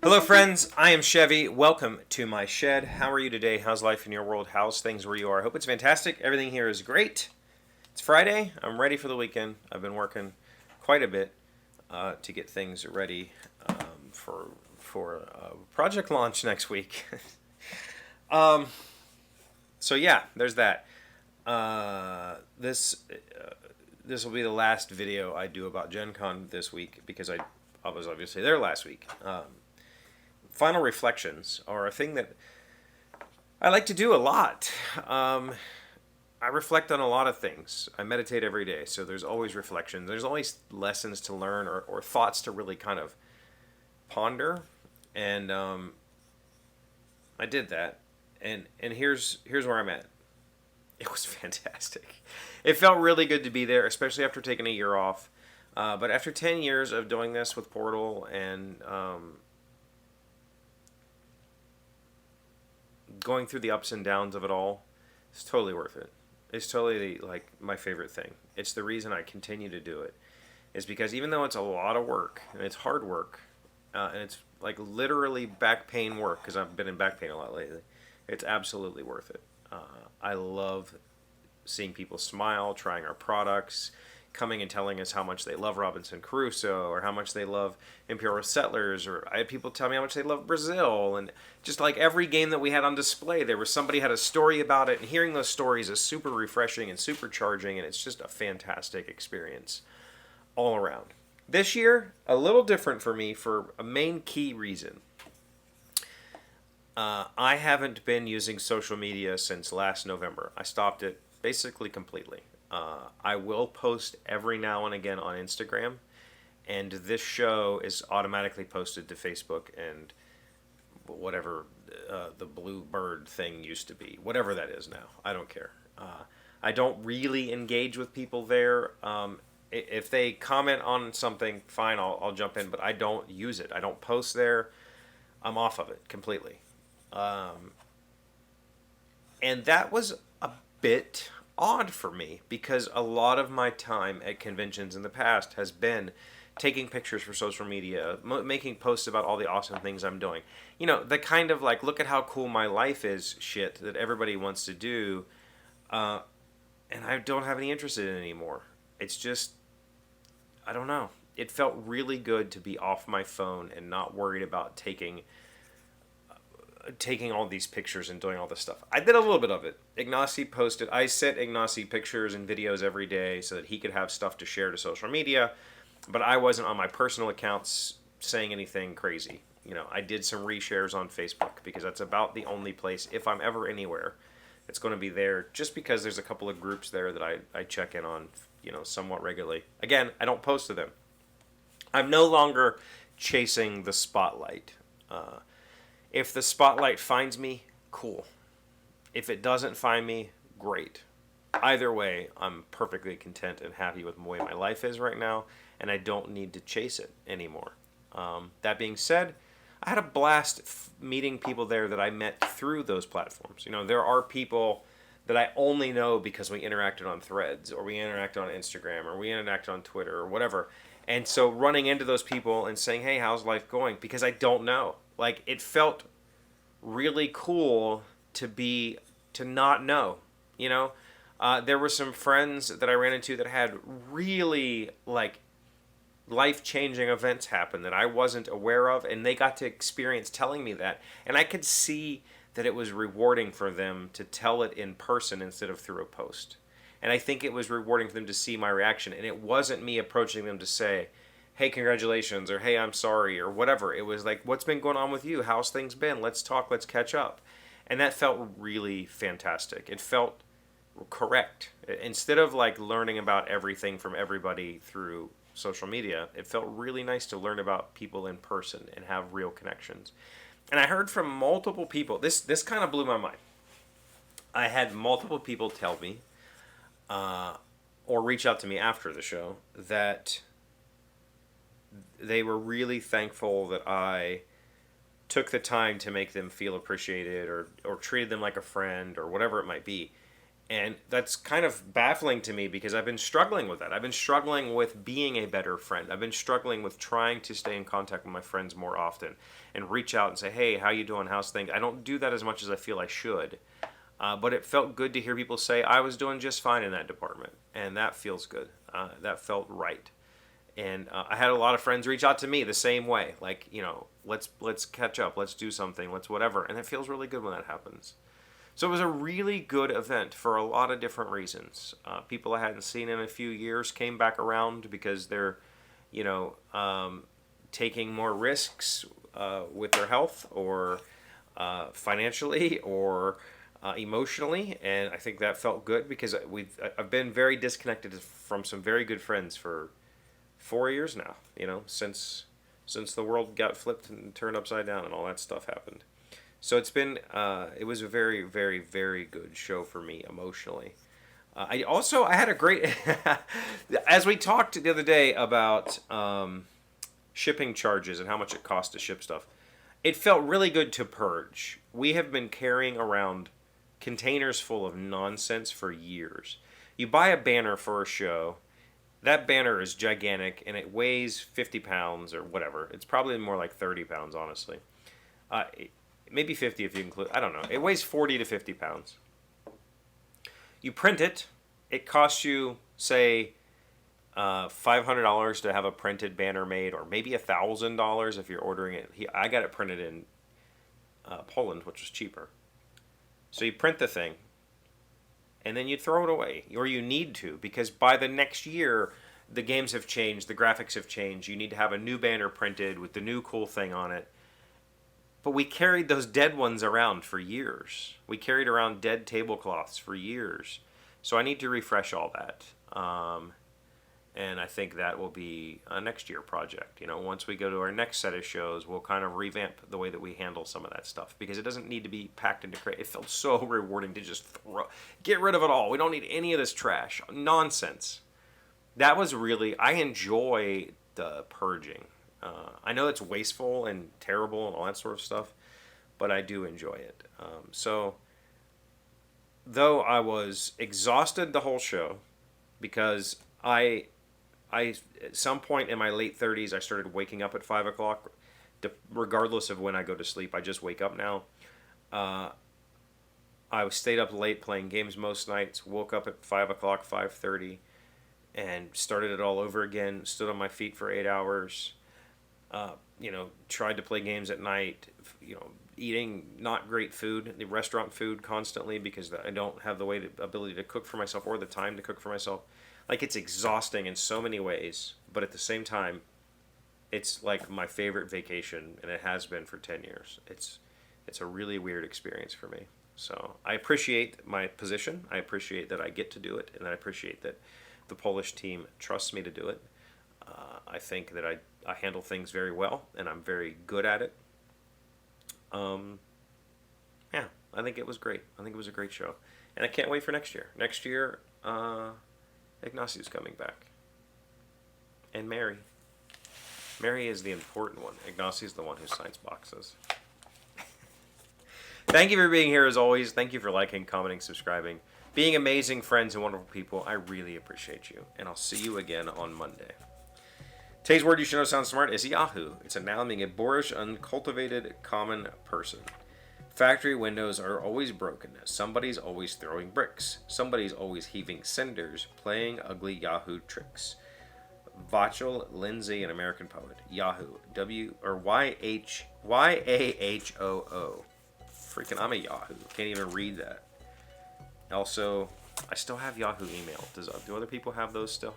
Hello, friends. I am Chevee. Welcome to my shed. How are you today? How's life in your world? How's things where you are? I hope it's fantastic. Everything here is great. It's Friday. I'm ready for the weekend. I've been working quite a bit to get things ready for project launch next week. um, so yeah, there's that. This will be the last video I do about GenCon this week because I was obviously there last week. Final reflections are a thing that I like to do a lot. I reflect on a lot of things. I meditate every day, so there's always reflections. There's always lessons to learn or thoughts to really kind of ponder. And I did that. And here's where I'm at. It was fantastic. It felt really good to be there, especially after taking a year off. But after 10 years of doing this with Portal and going through the ups and downs of it all, it's totally worth it. It's totally like my favorite thing. It's the reason I continue to do it. Is because even though it's a lot of work and it's hard work, and it's like literally back pain work because I've been in back pain a lot lately, it's absolutely worth it. I love seeing people smile, trying our products, coming and telling us how much they love Robinson Crusoe or how much they love Imperial Settlers, or I had people tell me how much they love Brazil, and just like every game that we had on display, there was somebody had a story about it, and hearing those stories is super refreshing and super charging, and it's just a fantastic experience all around. This year, a little different for me for a main key reason. I haven't been using social media since last November. I stopped it basically completely. I will post every now and again on Instagram, and this show is automatically posted to Facebook and whatever the blue bird thing used to be, whatever that is now. I don't care. I don't really engage with people there. If they comment on something, fine, I'll jump in, but I don't use it. I don't post there. I'm off of it completely. And that was a bit odd for me because a lot of my time at conventions in the past has been taking pictures for social media, making posts about all the awesome things I'm doing. You know, the kind of like, look at how cool my life is shit that everybody wants to do, and I don't have any interest in it anymore. It's just, I don't know. It felt really good to be off my phone and not worried about taking all these pictures and doing all this stuff. I did a little bit of it. Ignacy posted, I sent Ignacy pictures and videos every day so that he could have stuff to share to social media, but I wasn't on my personal accounts saying anything crazy. You know, I did some reshares on Facebook because that's about the only place, if I'm ever anywhere, it's going to be there, just because there's a couple of groups there that I check in on, you know, somewhat regularly. Again, I don't post to them. I'm no longer chasing the spotlight. If the spotlight finds me, cool. If it doesn't find me, great. Either way, I'm perfectly content and happy with the way my life is right now, and I don't need to chase it anymore. That being said, I had a blast meeting people there that I met through those platforms. You know, there are people that I only know because we interacted on Threads, or we interacted on Instagram, or we interacted on Twitter, or whatever. And so running into those people and saying, hey, how's life going? Because I don't know. Like, it felt really cool to not know, you know? There were some friends that I ran into that had really, like, life-changing events happen that I wasn't aware of, and they got to experience telling me that. And I could see that it was rewarding for them to tell it in person instead of through a post. And I think it was rewarding for them to see my reaction, and it wasn't me approaching them to say, hey, congratulations, or hey, I'm sorry, or whatever. It was like, what's been going on with you? How's things been? Let's talk, let's catch up. And that felt really fantastic. It felt correct. Instead of like learning about everything from everybody through social media, it felt really nice to learn about people in person and have real connections. And I heard from multiple people, this kind of blew my mind. I had multiple people tell me, or reach out to me after the show, that they were really thankful that I took the time to make them feel appreciated, or treated them like a friend, or whatever it might be. And that's kind of baffling to me because I've been struggling with that. I've been struggling with being a better friend. I've been struggling with trying to stay in contact with my friends more often and reach out and say, hey, how you doing? How's things? I don't do that as much as I feel I should. But it felt good to hear people say I was doing just fine in that department. And that feels good. That felt right. And I had a lot of friends reach out to me the same way. Like, let's catch up. Let's do something. Let's whatever. And it feels really good when that happens. So it was a really good event for a lot of different reasons. People I hadn't seen in a few years came back around because they're, taking more risks with their health or financially or emotionally, and I think that felt good because I've been very disconnected from some very good friends for 4 years now. Since the world got flipped and turned upside down and all that stuff happened. So it was a very, very, very good show for me emotionally. I had a great, as we talked the other day about shipping charges and how much it costs to ship stuff, it felt really good to purge. We have been carrying around containers full of nonsense for years. You buy a banner for a show, that banner is gigantic and it weighs 50 pounds or whatever. It's probably more like 30 pounds, honestly. Maybe 50 if you include, I don't know. It weighs 40 to 50 pounds. You print it. It costs you, say, $500 to have a printed banner made, or maybe $1,000 if you're ordering it. I got it printed in Poland, which was cheaper. So you print the thing, and then you throw it away, or you need to, because by the next year, the games have changed, the graphics have changed. You need to have a new banner printed with the new cool thing on it. But we carried those dead ones around for years. We carried around dead tablecloths for years. So I need to refresh all that. And I think that will be a next year project. Once we go to our next set of shows, we'll kind of revamp the way that we handle some of that stuff. Because it doesn't need to be packed into crates. It felt so rewarding to just get rid of it all. We don't need any of this trash. Nonsense. That was really, I enjoy the purging. I know it's wasteful and terrible and all that sort of stuff, but I do enjoy it. So, though I was exhausted the whole show, because I at some point in my late 30s, I started waking up at 5 o'clock, regardless of when I go to sleep. I just wake up now. I stayed up late playing games most nights, woke up at 5 o'clock, 5:30, and started it all over again, stood on my feet for 8 hours. Tried to play games at night, eating not great food, the restaurant food constantly because I don't have the ability to cook for myself or the time to cook for myself. Like, it's exhausting in so many ways, but at the same time, it's like my favorite vacation, and it has been for 10 years. It's a really weird experience for me. So I appreciate my position. I appreciate that I get to do it, and I appreciate that the Polish team trusts me to do it. I think that I handle things very well, and I'm very good at it. Yeah, I think it was great. I think it was a great show. And I can't wait for next year. Next year, Ignacio's coming back. And Mary. Mary is the important one. Ignacio's the one who signs boxes. Thank you for being here as always. Thank you for liking, commenting, subscribing, being amazing friends and wonderful people. I really appreciate you. And I'll see you again on Monday. Today's word you should know sounds smart is Yahoo. It's a noun meaning a boorish, uncultivated, common person. Factory windows are always broken. Somebody's always throwing bricks. Somebody's always heaving cinders, playing ugly Yahoo tricks. Vachel Lindsay, an American poet. Yahoo. Y-A-H-O-O. Freaking, I'm a Yahoo. Can't even read that. Also, I still have Yahoo email. Do other people have those still?